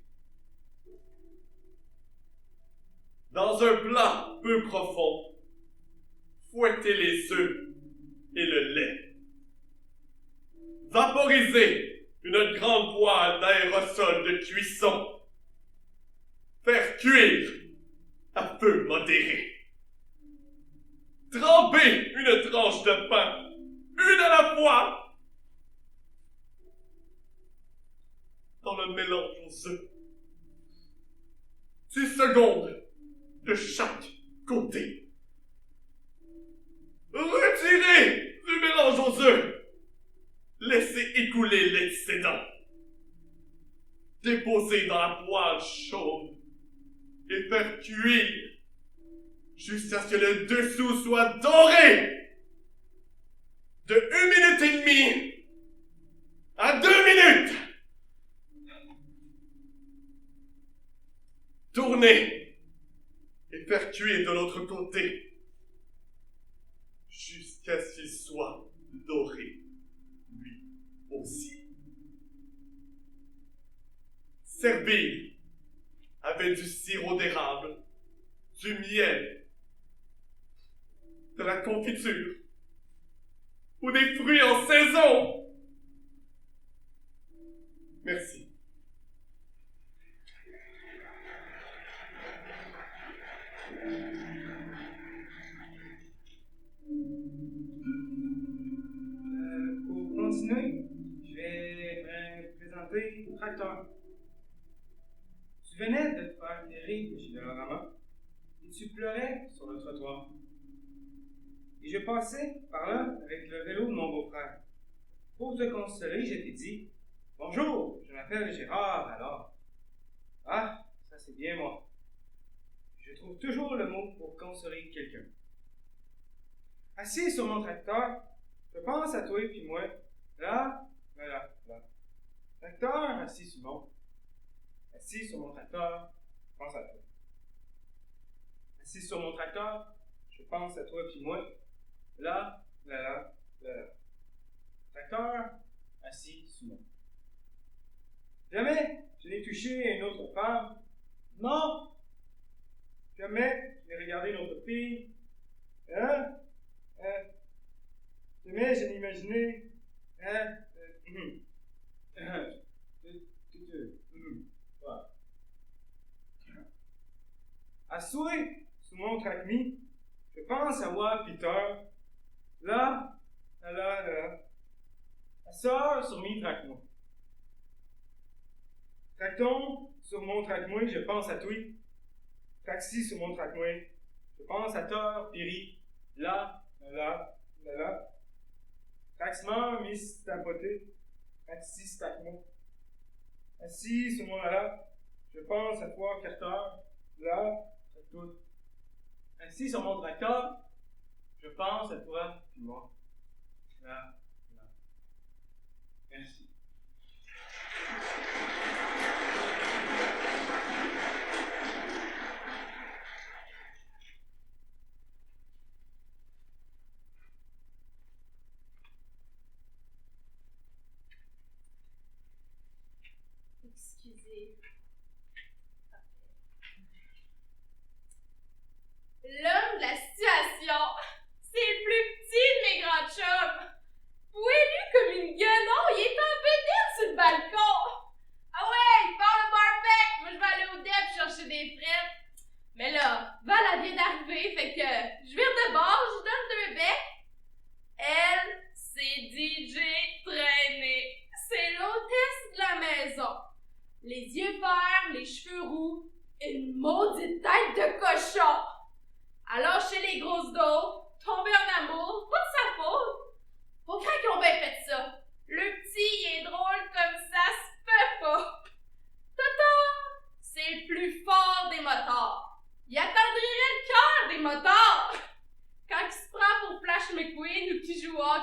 Dans un plat peu profond, fouettez les œufs et le lait. Vaporisez une grande poêle d'aérosol de cuisson. Faire cuire à feu modéré. Tremper une tranche de pain, une à la fois, dans le mélange aux œufs. 10 secondes de chaque côté. Retirez du mélange aux œufs. Laissez écouler l'excédent. Déposez dans la poêle chaude et faire cuire jusqu'à ce que le dessous soit doré. De 1 minute et demie à 2 minutes. Tournez et faire cuire de l'autre côté jusqu'à ce qu'il soit doré, lui aussi. Servir avec du sirop d'érable, du miel, de la confiture ou des fruits en saison. Merci. Pour continuer, je vais me présenter Tracteur. Tu venais de te faire terrer de chez Dolorama et tu pleurais sur le trottoir. Et je passais par là avec le vélo de mon beau-frère. Pour te consoler, je t'ai dit « Bonjour, je m'appelle Gérard, alors. » Ah, ça c'est bien moi. Je trouve toujours le mot pour consoler quelqu'un. Assis sur mon tracteur, je pense à toi et puis moi. Là. Tracteur assis sur mon. Assis sur mon tracteur, je pense à toi. Assis sur mon tracteur, je pense à toi puis moi. Là. Tracteur assis sur moi. Jamais je n'ai touché une autre femme. Non. Jamais je n'ai regardé une autre fille. Jamais je n'ai imaginé. Assis sur mon tracmi, je pense à moi, Peter. Là. Asseur sur mon tracmo. Tracton sur mon tracmo, je pense à toi. Taxi sur mon tracmo, je pense à Thor, Piri. Là. Taxman, Miss Tapoté. Taxi, Stacmo. Assis sur mon là, je pense à toi, Carter. Là, tout. Assis sur mon tracteur, je pense à toi, puis moi. Là. Merci.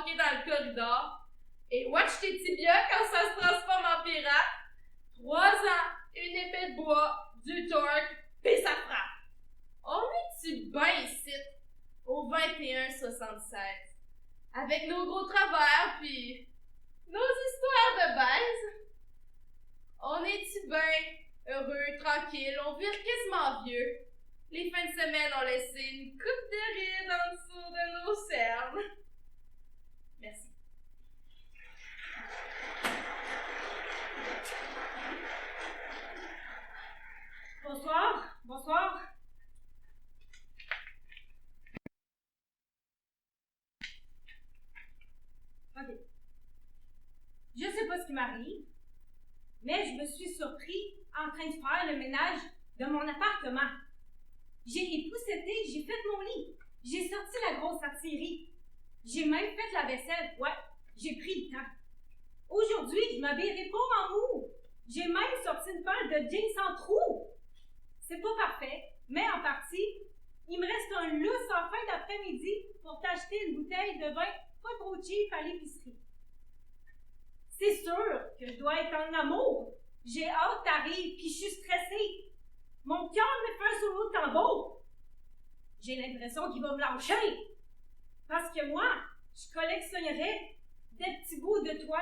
walker dans le corridor. Et watch tes tibias quand ça se transforme en pirate. 3 ans, une épée de bois, du torque, pis ça frappe. On est-tu ben ici, au 2176, avec nos gros travers pis nos histoires de baise? On est-tu ben heureux, tranquille, on vire quasiment vieux. Les fins de semaine ont laissé une coupe de rides en dessous de nos cernes. Merci. Bonsoir, bonsoir. Ok. Je sais pas ce qui m'arrive, mais je me suis surpris en train de faire le ménage de mon appartement. J'ai épousseté, j'ai fait mon lit, j'ai sorti la grosse artillerie, j'ai même fait la vaisselle, ouais, j'ai pris le temps. Aujourd'hui, je m'habillerai pas en mou. J'ai même sorti une paire de jeans sans trou. C'est pas parfait, mais en partie, il me reste un lousse en fin d'après-midi pour t'acheter une bouteille de vin pas trop cheap à l'épicerie. C'est sûr que je dois être en amour. J'ai hâte t'arrives puis je suis stressée. Mon cœur me fait un solo de tambour. J'ai l'impression qu'il va me lâcher. Parce que moi, je collectionnerais des petits bouts de toi.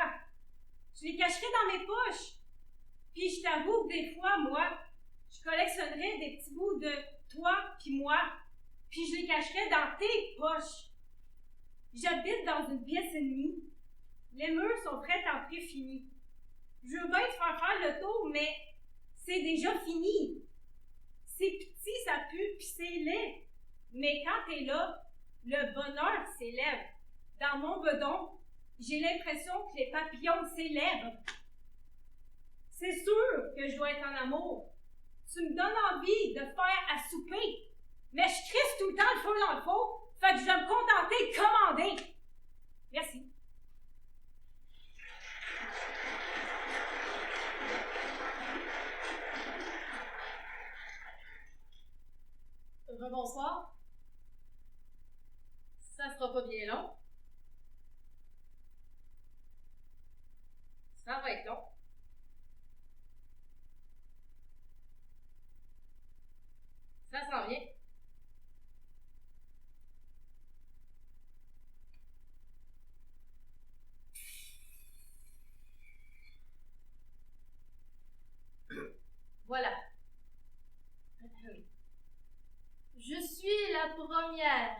Je les cacherais dans mes poches. Puis je t'avoue que des fois, moi, je collectionnerais des petits bouts de toi puis moi. Puis je les cacherais dans tes poches. J'habite dans une pièce et demie. Les murs sont prêts en pré-fini. Je veux bien te faire le tour, mais c'est déjà fini. C'est petit, ça pue, puis c'est laid. Mais quand t'es là, le bonheur s'élève. Dans mon bedon, j'ai l'impression que les papillons s'élèvent. C'est sûr que je dois être en amour. Tu me donnes envie de faire à souper. Mais je crisse tout le temps le feu dans le four, fait que je vais me contenter de commander. Merci. Rebonsoir. Ça sera pas bien long. Ça va être long. Ça s'en vient. Voilà. Je suis la première,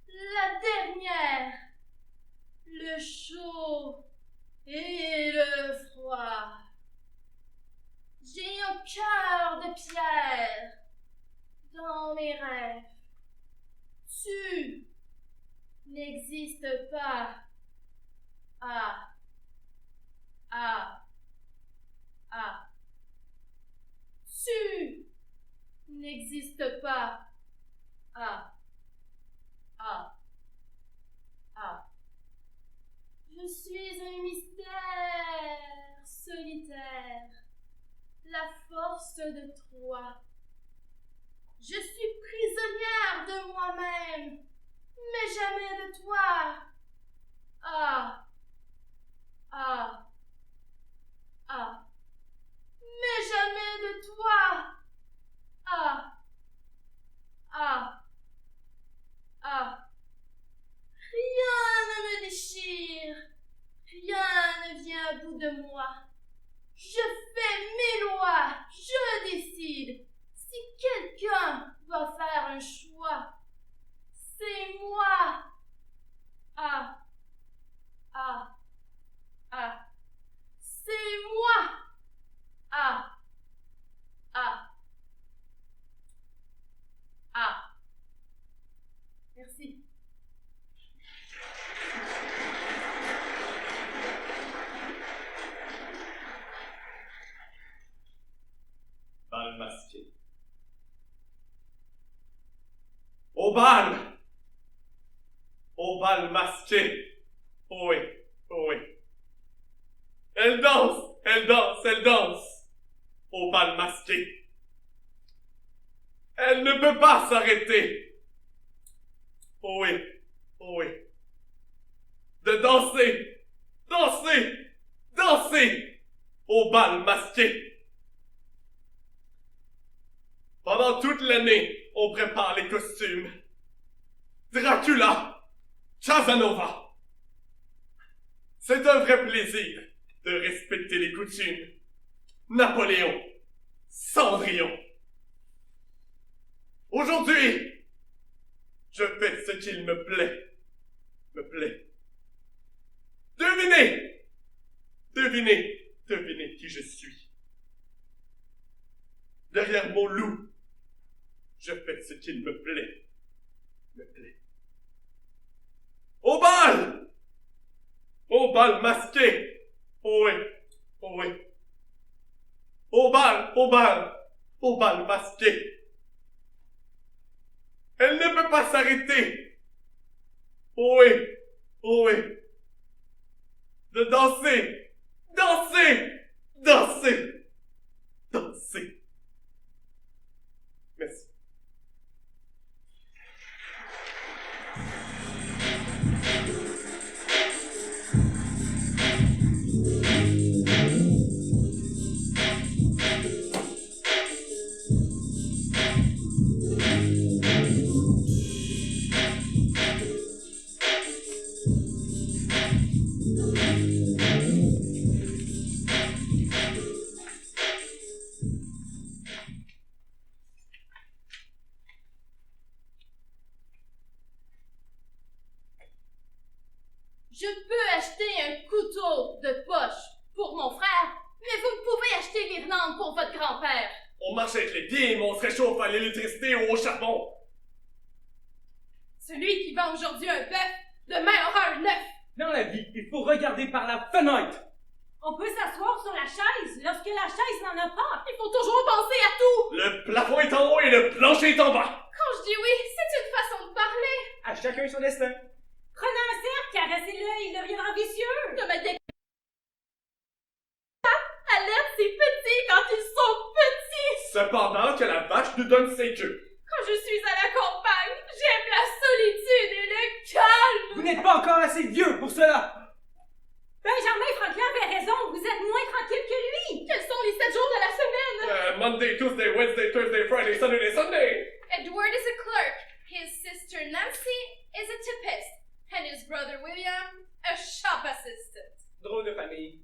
la dernière, le chaud et le froid. J'ai un cœur de pierre dans mes rêves. Tu n'existes pas. Ah, ah, ah. Tu n'existes pas. Ah, ah, ah. Je suis un mystère solitaire, la force de Troie. Je suis prisonnière de moi-même, mais jamais de toi. Ah, ah, ah. Mais jamais de toi. Ah, ah, ah. Rien ne me déchire, rien ne vient à bout de moi. Je fais mes lois, je décide. Si quelqu'un va faire un choix, c'est moi. Ah, ah, ah. C'est moi. Ah, ah, ah. Merci. Bal masqué. Au bal! Au bal masqué! Oh oui, oh oui. Elle danse, elle danse, elle danse! Au bal masqué. Elle ne peut pas s'arrêter. Oh oui, oh oui. danser, danser, danser au bal masqué. Pendant toute l'année, on prépare les costumes. Dracula, Casanova. C'est un vrai plaisir de respecter les coutumes. Napoléon, Cendrillon. Aujourd'hui, je fais ce qu'il me plaît. Me plaît. Devinez! Devinez! Devinez qui je suis. Derrière mon loup, je fais ce qu'il me plaît. Me plaît. Au bal! Au bal masqué! Oh oui, oh oui. Au bal, au bal, au bal masqué. Elle ne peut pas s'arrêter. Oh oui, oh oui. De danser, danser, danser, danser. Merci. Je peux acheter un couteau de poche pour mon frère, mais vous ne pouvez acheter l'Irlande pour votre grand-père. On marche avec les pieds, mais on se réchauffe à l'électricité ou au charbon. Celui qui vend aujourd'hui un bœuf, demain aura un œuf. Dans la vie, il faut regarder par la fenêtre. On peut s'asseoir sur la chaise lorsque la chaise n'en a pas. Il faut toujours penser à tout. Le plafond est en haut et le plancher est en bas. Quand je dis oui, c'est une façon de parler. À chacun son destin. Prenez un cerf, caressez-le, il deviendra vicieux. Ne me dé... Alerte, c'est petit quand ils sont petits. Cependant que la vache nous donne ses queues. Quand je suis à la campagne, j'aime la solitude et le calme. Vous n'êtes pas encore assez vieux pour cela. Benjamin Franklin avait raison, vous êtes moins tranquille que lui. Quels sont les 7 jours de la semaine? Monday, Tuesday, Wednesday, Thursday, Friday, Saturday, Sunday. Edward is a clerk. His sister Nancy is a typist. And his brother William, a shop assistant. Drôle de famille.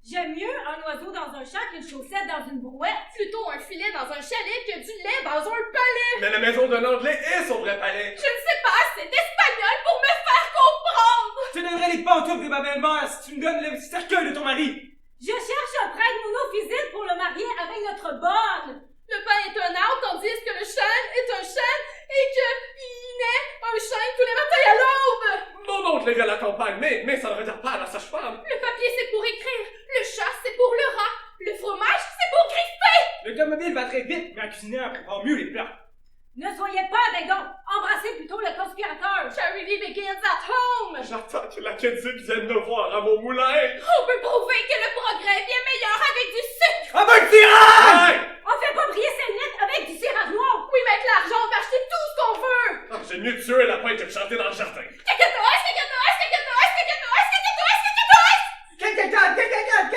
J'aime mieux un oiseau dans un champ qu'une chaussette dans une brouette. Plutôt un filet dans un chalet que du lait dans un palais. Mais la maison d'un Anglais est son vrai palais. Je ne sais pas assez d'espagnol pour me faire comprendre. Je te donnerai les pantoufles de ma belle-mère si tu me donnes le cercueil de ton mari. Je cherche un prêtre monophysite pour le marier avec notre bonne. Le pain est un arbre tandis que le chêne est un chêne et que il naît un chêne tous les matins à l'aube. Mon oncle est à la campagne, mais ça ne regarde pas à la sage-femme. Le papier c'est pour écrire, le chat c'est pour le rat, le fromage c'est pour griffer. L'automobile va très vite, mais un cuisinière prépare mieux les plats. Ne soyez pas dingons, embrassez plutôt le conspirateur. Charity begins at home. J'attends que l'Acadie vienne me voir à mon moulin. On peut prouver que le progrès est bien meilleur avec du sucre. Avec tirage! Hey! On fait pas briller ses lunettes avec du cirage noir. Oui, mais avec l'argent on peut acheter tout ce qu'on veut. Ah, j'ai mieux tuer la lapin que de chanter dans le jardin. Cacatoès, cacatoès, cacatoès, cacatoès, cacatoès, cacatoès. Quelle cascade de cacat,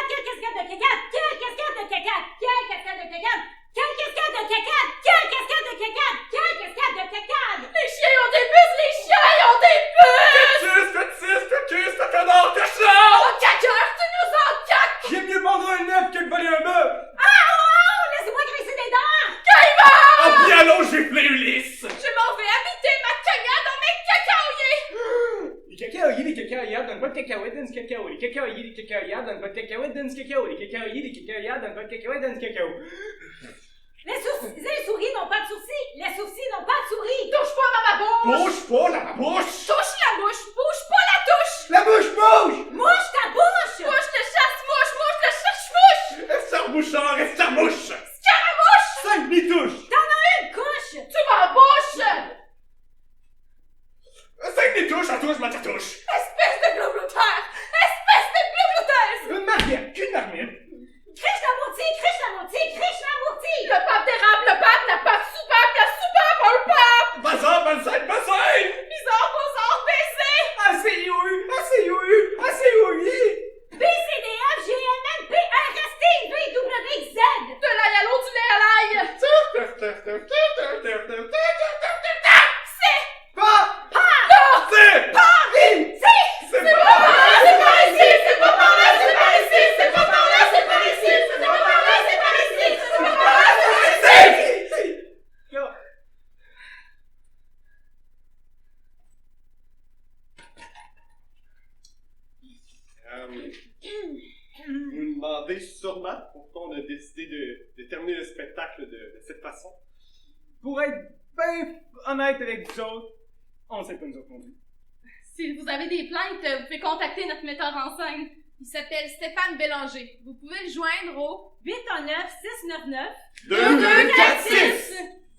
quelle cascade de cacat, quelle cascade de cacat, quelle cascade de cacat, quelle cascade de cacat, quelle cascade de cacat, quelle cascade de cacat. Les chiens ont des puces, les chiens ont des puces. Fétis, connard, de chat! Oh, caqueur, tu nous en caques. J'aime mieux vendre un œuf que de voler un bœuf. Laissez-moi graisser des dents. Ah, bien allons gifler Ulysse! Je m'en vais habiter ma cagna dans mes cacaoyers. Les cacaoyers, les cacaoyades, dans le bas de cacahuètes, dans ce cacao. Les cacaoyers, les cacaoyades, dans le bas de cacahuètes, dans ce cacao. Les cacaoyers, les cacaoyades, dans le bas de cacahuètes, dans ce cacao. Les souris n'ont pas de sourcils, les sourcils n'ont pas de souris. Touche pas à ma bouche. Bouge pas la bouche! Touche la mouche, bouge pas la touche. La bouche bouge! Mouche ta bouche. Mouche le chasse mouche, mouche le cherche mouche. Escarmoucheur, escarmouche! Scaramouche. 5 mitouches! Une couche. Tu m'embauches. 5 touches, à touche, ma tatouche! Espèce de globuteur. Espèce de globuteuse. Une marmite, qu'une marmite! Criche la moitié, criche la moitié, criche la moitié. Le pape d'érable, le pape, la pape soupape, la soupape, un pape. Bazar, balsac, bazar! Vous me demandez sûrement pourquoi on a décidé de terminer le spectacle de cette façon. Pour être bien honnête avec vous autres, on sait pas nous autres non plus. Si vous avez des plaintes, vous pouvez contacter notre metteur en scène. Il s'appelle Stéphane Bélanger. Vous pouvez le joindre au 819 699 2246!